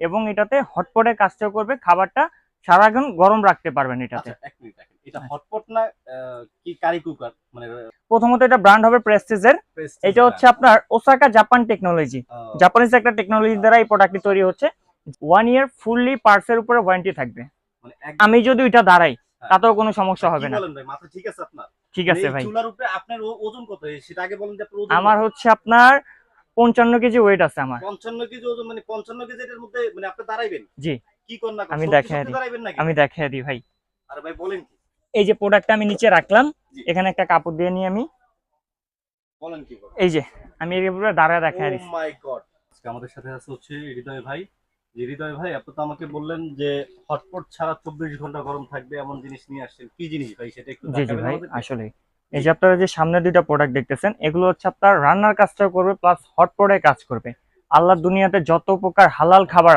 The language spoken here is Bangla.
এবং এটাতে হটপটের কাজটাও করবে, খাবারটা সারাক্ষণ গরম রাখতে পারবেন এটাতে। আচ্ছা, এক মিনিট দেখেন, এটা হটপট না কি কারি কুকার মানে প্রথমত এটা ব্র্যান্ড হবে প্রেস্টিজের। প্রেস্টিজ এটা হচ্ছে আপনার Osaka Japan technology, brand? Japanese একটা টেকনোলজি দ্বারা এই প্রোডাক্টটি তৈরি হচ্ছে। 1 ইয়ার ফুললি পার্টসের উপরে ওয়ারেন্টি থাকবে। মানে আমি যদি এটা দাঁড়াই হ্যাঁ। তাতেও কোনো সমস্যা কি হবে না। বলেন ভাই, মাথা ঠিক আছে আপনার? ঠিক মানে আছে এই ভাই। চুলার উপরে আপনার ওজন কত সেটা আগে বলেন যে আপনার ওজন আমার কত? হচ্ছে আপনার 55 কেজি ওয়েট আছে আমার। 55 কেজি ওজন, মানে 55 কেজি এর মধ্যে মানে আপনি দাঁড়াইবেন? জি, কি কোন না কোন, আমি সত্যি দেখাই সত্যি দিই, দাঁড়াইবেন নাকি? আমি দেখাই দিই ভাই। আরে ভাই বলেন কি? এই যে প্রোডাক্টটা আমি নিচে রাখলাম, জি, এখানে একটা কাপড় দিয়ে নিয়ে আমি বলেন কি বলেন। এই যে আমি এর উপরে দাঁড়ায় ও দেখাই দিচ্ছি। মাই গড! আজকে আমাদের সাথে আছে হচ্ছে হৃদয় ভাই। যে হৃদয় ভাই, আপনি তো আমাকে বললেন যে হটপট ছাড়া 24 ঘন্টা গরম থাকবে এমন জিনিস নিয়ে আসছেন। কি জিনিস ভাই সেটা একটু জি জি দেখাবেন ভাই, আমাদেরকে? আসলে এই জি, যে আপনারা যে সামনে দুইটা প্রোডাক্ট দেখতেছেন, এগুলো হচ্ছে আপনার রান্নার কাজটাও করবে প্লাস হটপটের কাজ করবে। আল্লাহর দুনিয়াতে যত প্রকার হালাল খাবার